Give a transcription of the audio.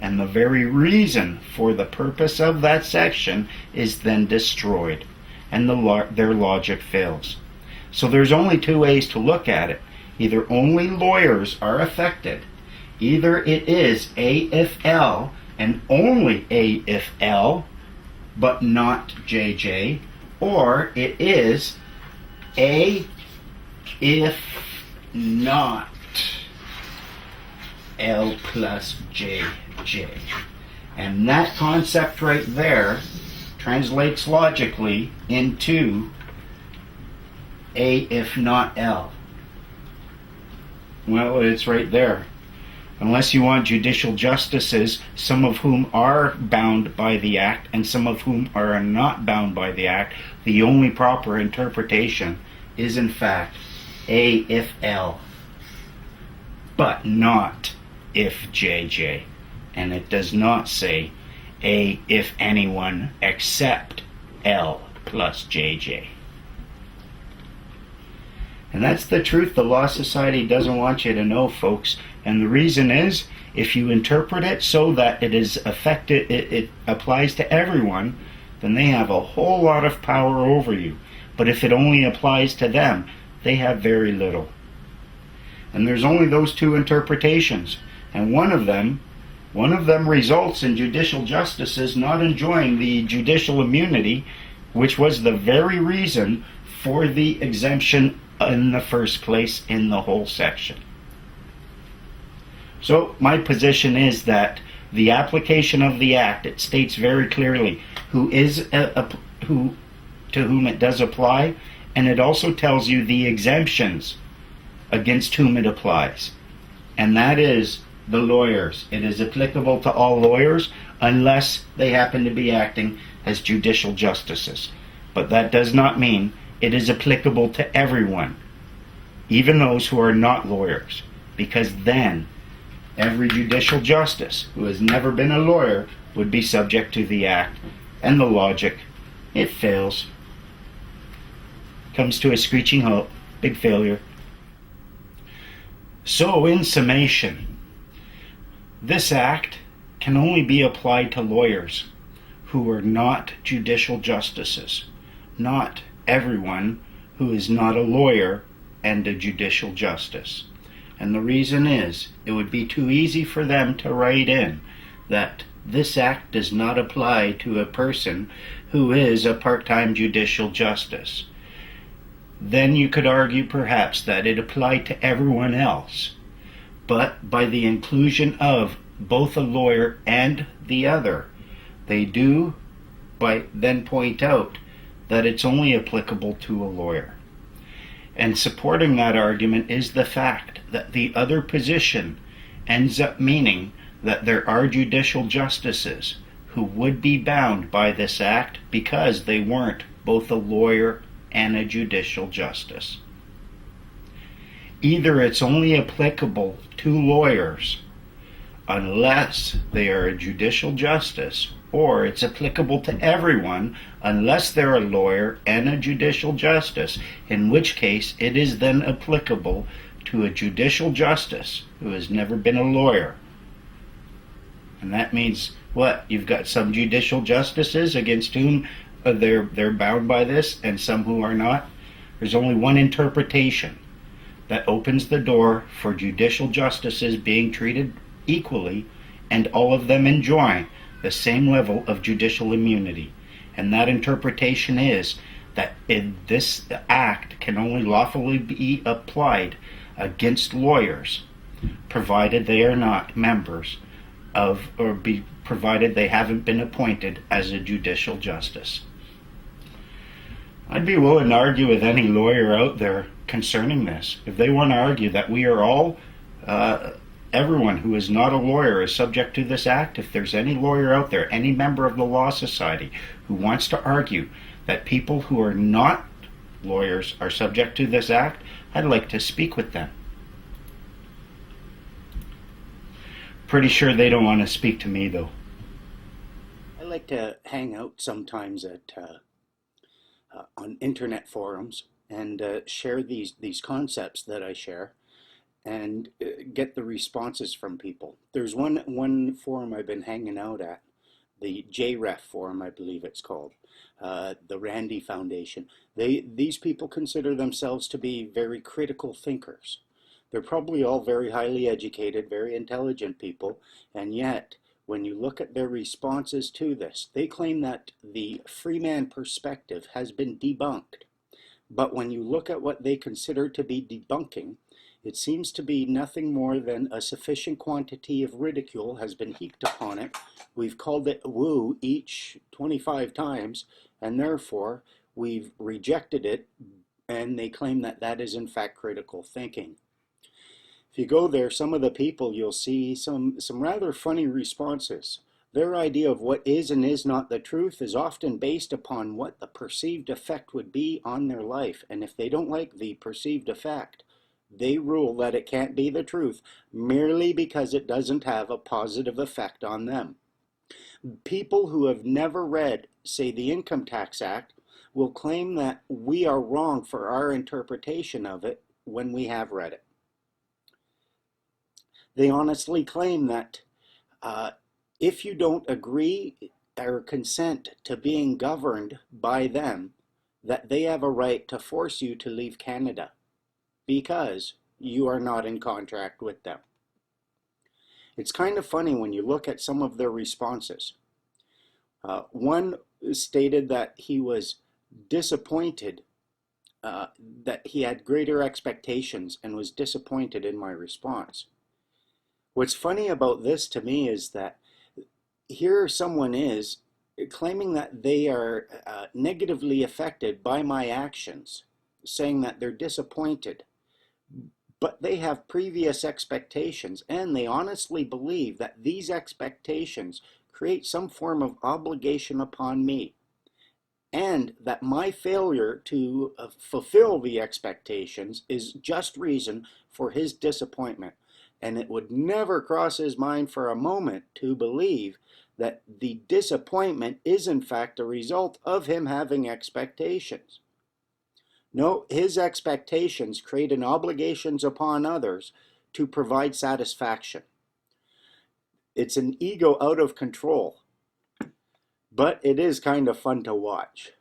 and the very reason for the purpose of that section is then destroyed, and their logic fails. So there's only two ways to look at it. Either only lawyers are affected, either it is A if L and only A if L, but not JJ, or it is A if not L plus JJ. And that concept right there translates logically into A if not L. Well, it's right there. Unless you want judicial justices, some of whom are bound by the Act and some of whom are not bound by the Act, the only proper interpretation is in fact A if L, but not if JJ. And it does not say A if anyone except L plus JJ. And that's the truth the Law Society doesn't want you to know, folks. And the reason is, if you interpret it so that it applies to everyone, then they have a whole lot of power over you. But if it only applies to them, they have very little. And there's only those two interpretations. And one of them results in judicial justices not enjoying the judicial immunity, which was the very reason for the exemption in the first place in the whole section. So my position is that the application of the Act, it states very clearly to whom it does apply, and it also tells you the exemptions against whom it applies. And that is the lawyers. It is applicable to all lawyers unless they happen to be acting as judicial justices. But that does not mean it is applicable to everyone, even those who are not lawyers, because then every judicial justice who has never been a lawyer would be subject to the Act, and the logic, it fails. Comes to a screeching halt. Big failure. So, in summation, this Act can only be applied to lawyers who are not judicial justices, not everyone who is not a lawyer and a judicial justice. And the reason is, it would be too easy for them to write in that this Act does not apply to a person who is a part-time judicial justice. Then you could argue perhaps that it applied to everyone else. But by the inclusion of both a lawyer and the other, they do then point out that it's only applicable to a lawyer. And supporting that argument is the fact that the other position ends up meaning that there are judicial justices who would be bound by this Act because they weren't both a lawyer and a judicial justice. Either it's only applicable to lawyers unless they are a judicial justice, or it's applicable to everyone unless they're a lawyer and a judicial justice, in which case it is then applicable to a judicial justice who has never been a lawyer. And that means what? You've got some judicial justices against whom they're bound by this, and some who are not. There's only one interpretation that opens the door for judicial justices being treated equally and all of them enjoying the same level of judicial immunity. And that interpretation is that this Act can only lawfully be applied against lawyers, provided they are not members of, provided they haven't been appointed as a judicial justice. I'd be willing to argue with any lawyer out there concerning this. If they want to argue that we are all, everyone who is not a lawyer is subject to this Act, if there's any lawyer out there, any member of the Law Society who wants to argue that people who are not lawyers are subject to this Act, I'd like to speak with them. Pretty sure they don't want to speak to me, though. I like to hang out sometimes on internet forums and share these concepts that I share. and get the responses from people. There's one forum I've been hanging out at, the JREF forum, I believe it's called, the Randy Foundation. These people consider themselves to be very critical thinkers. They're probably all very highly educated, very intelligent people, and yet when you look at their responses to this, they claim that the free man perspective has been debunked. But when you look at what they consider to be debunking, it seems to be nothing more than a sufficient quantity of ridicule has been heaped upon it. We've called it woo each 25 times, and therefore we've rejected it, and they claim that that is in fact critical thinking. If you go there, some of the people, you'll see some rather funny responses. Their idea of what is and is not the truth is often based upon what the perceived effect would be on their life. And if they don't like the perceived effect, they rule that it can't be the truth merely because it doesn't have a positive effect on them. People who have never read, say, the Income Tax Act will claim that we are wrong for our interpretation of it when we have read it. They honestly claim that if you don't agree or consent to being governed by them, that they have a right to force you to leave Canada because you are not in contract with them. It's kind of funny when you look at some of their responses. One stated that he was disappointed, that he had greater expectations and was disappointed in my response. What's funny about this to me is that here someone is claiming that they are negatively affected by my actions, saying that they're disappointed, but they have previous expectations, and they honestly believe that these expectations create some form of obligation upon me, and that my failure to fulfill the expectations is just reason for his disappointment. And it would never cross his mind for a moment to believe that the disappointment is in fact a result of him having expectations. No, his expectations create an obligations upon others to provide satisfaction. It's an ego out of control, but it is kind of fun to watch.